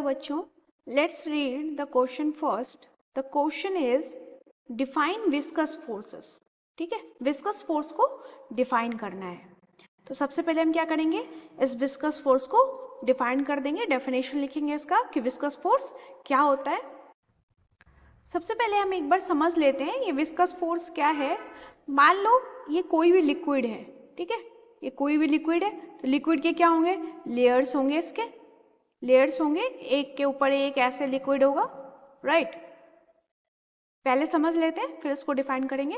बच्चों, let's read the question first. The question is define viscous forces. ठीक है, viscous force को define करना है. तो सबसे पहले हम क्या करेंगे, इस विस्कस फोर्स को डिफाइन कर देंगे. डेफिनेशन लिखेंगे इसका कि विस्कस फोर्स क्या होता है. सबसे पहले हम एक बार समझ लेते हैं ये विस्कस फोर्स क्या है. मान लो ये कोई भी लिक्विड है. ठीक है, ये कोई भी लिक्विड है. तो लिक्विड के क्या होंगे, लेयर्स होंगे. इसके लेयर्स होंगे, एक के ऊपर एक ऐसे लिक्विड होगा. राइट, पहले समझ लेते हैं फिर इसको डिफाइन करेंगे.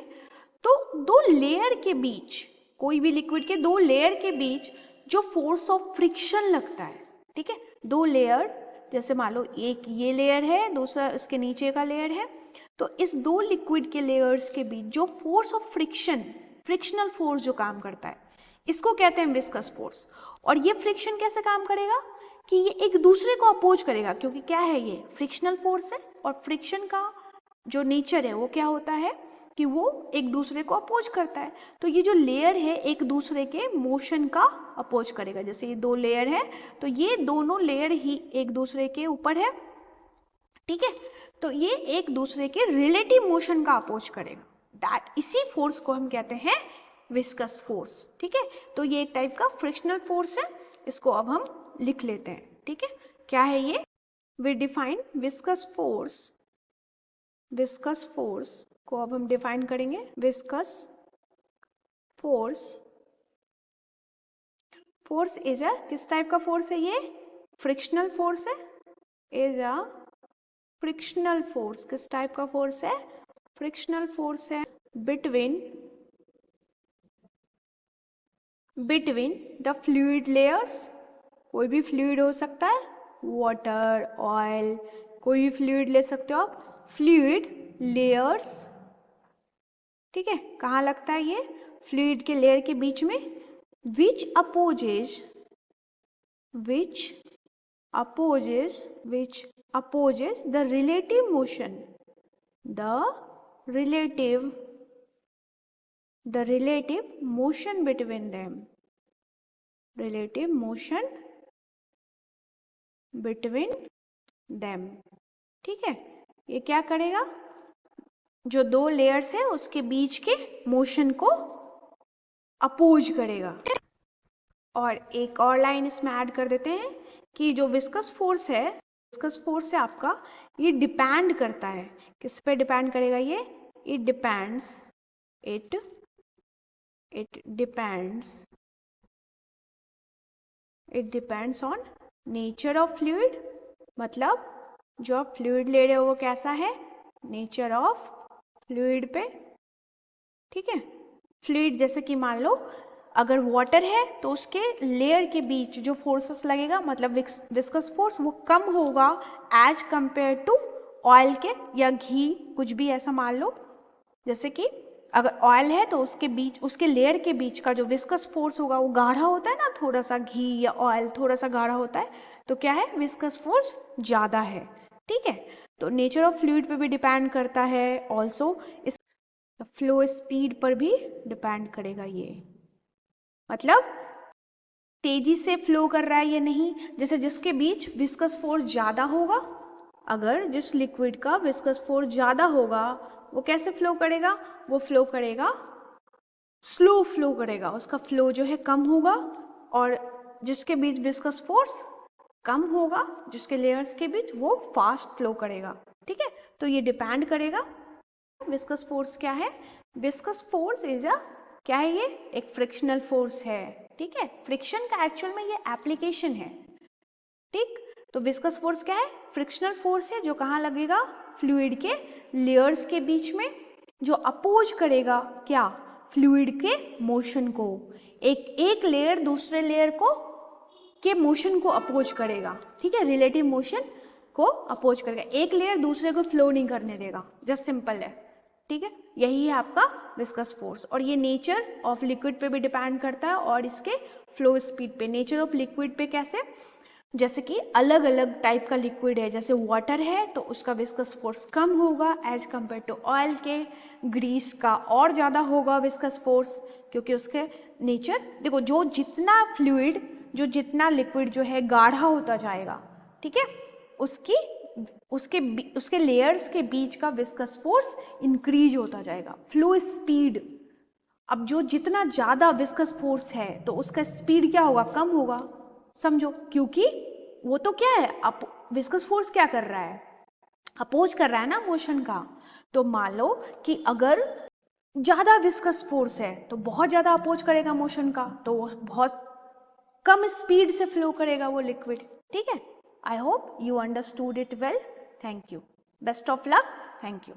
तो दो लेयर के बीच, कोई भी लिक्विड के दो लेयर के बीच जो फोर्स ऑफ फ्रिक्शन लगता है. ठीक है, दो लेयर, जैसे मान लो एक ये लेयर है, दूसरा इसके नीचे का लेयर है. तो इस दो लिक्विड के लेयर्स के बीच जो force of friction, frictional force जो काम करता है, इसको कहते हैं विस्कस फोर्स. और ये फ्रिक्शन कैसे काम करेगा कि ये एक दूसरे को अपोज करेगा, क्योंकि क्या है, ये फ्रिक्शनल फोर्स है. और फ्रिक्शन का जो नेचर है वो क्या होता है कि वो एक दूसरे को अपोज करता है. तो ये जो लेयर है एक दूसरे के मोशन का अपोज करेगा. जैसे ये दो लेयर है तो ये दोनों लेयर ही एक दूसरे के ऊपर है. ठीक है, तो ये एक दूसरे के रिलेटिव मोशन का अपोज करेगा. दैट इसी फोर्स को हम कहते हैं विस्कस फोर्स. ठीक है, तो ये एक टाइप का फ्रिक्शनल फोर्स है. इसको अब हम लिख लेते हैं. ठीक है, क्या है ये, we define viscous force. Viscous force को अब हम डिफाइन करेंगे. Viscous force, force is a, किस टाइप का फोर्स है ये, फ्रिक्शनल फोर्स है. इज अ फ्रिक्शनल फोर्स, किस टाइप का फोर्स है, फ्रिक्शनल फोर्स है. बिटवीन द फ्लूइड लेयर्स, कोई भी फ्लूइड हो सकता है, वाटर, ऑयल, कोई भी फ्लूइड ले सकते हो आप. फ्लूइड लेयर्स, ठीक है, कहाँ लगता है ये, फ्लूइड के लेयर के बीच में. Which opposes the relative motion, the relative motion between them, relative motion between them. ठीक है, ये क्या करेगा, जो दो लेयर्स है उसके बीच के मोशन को अपोज करेगा. और एक और लाइन इसमें ऐड कर देते हैं कि जो विस्कस फोर्स है आपका, ये डिपेंड करता है, किस पे डिपेंड करेगा ये, it depends on nature of fluid. मतलब जो आप फ्लूइड ले रहे हो वो कैसा है, नेचर ऑफ फ्लूइड पे. ठीक है, फ्लूइड जैसे कि मान लो अगर वाटर है तो उसके लेयर के बीच जो फोर्सेस लगेगा, मतलब विस्कस फोर्स, वो कम होगा एज कंपेयर टू ऑयल के या घी, कुछ भी ऐसा मान लो. जैसे कि अगर ऑयल है तो उसके बीच, उसके लेयर के बीच का जो विस्कस फोर्स होगा वो गाढ़ा होता है ना, थोड़ा सा घी या ऑयल थोड़ा सा गाढ़ा होता है, तो क्या है, विस्कस फोर्स ज्यादा है. ठीक है, तो नेचर ऑफ फ्लूइड पे भी डिपेंड करता है. ऑल्सो इस फ्लो स्पीड पर भी डिपेंड करेगा ये, मतलब तेजी से फ्लो कर रहा है या नहीं. जैसे जिसके बीच विस्कस फोर्स ज्यादा होगा, अगर जिस लिक्विड का विस्कस फोर्स ज्यादा होगा वो कैसे फ्लो करेगा, वो फ्लो करेगा, स्लो फ्लो करेगा, उसका फ्लो जो है कम होगा. और जिसके बीच विस्कस फोर्स कम होगा, जिसके लेयर्स के बीच, वो फास्ट फ्लो करेगा. ठीक है, तो ये डिपेंड करेगा. विस्कस फोर्स क्या है, विस्कस फोर्स इज अ, क्या है ये, एक फ्रिक्शनल फोर्स है. ठीक है, फ्रिक्शन का एक्चुअल में ये एप्लीकेशन है. ठीक, तो विस्कस फोर्स क्या है, फ्रिक्शनल फोर्स है जो कहाँ लगेगा, फ्लूइड के लेयर्स के बीच में, जो अपोज करेगा क्या, फ्लूइड के मोशन को. एक लेयर दूसरे लेयर को के मोशन को अपोज करेगा. ठीक है, रिलेटिव मोशन को अपोज करेगा, एक लेयर दूसरे को फ्लो नहीं करने देगा. जस्ट सिंपल है. ठीक है, यही है आपका विस्कस फोर्स. और ये नेचर ऑफ लिक्विड पे भी डिपेंड करता है और इसके फ्लो स्पीड पे. नेचर ऑफ लिक्विड पे कैसे, जैसे कि अलग अलग टाइप का लिक्विड है, जैसे वाटर है तो उसका विस्कस फोर्स कम होगा एज कंपेयर टू ऑयल के. ग्रीस का और ज़्यादा होगा विस्कस फोर्स, क्योंकि उसके नेचर, देखो जो जितना फ्लूइड, जो जितना लिक्विड जो है गाढ़ा होता जाएगा, ठीक है, उसके लेयर्स के बीच का विस्कस फोर्स इंक्रीज होता जाएगा। फ्लो स्पीड, अब जो जितना ज्यादा विस्कस फोर्स है तो उसका स्पीड क्या होगा, कम होगा। समझो, क्योंकि वो तो क्या है, विस्कस फोर्स क्या कर रहा है, अपोज कर रहा है ना मोशन का। तो मान लो कि अगर ज्यादा विस्कस फोर्स है तो बहुत ज्यादा अपोज करेगा मोशन का, तो वो बहुत कम स्पीड से फ्लो करेगा वो लिक्विड। ठीक है, I hope you understood it well. Thank you, best of luck, thank you.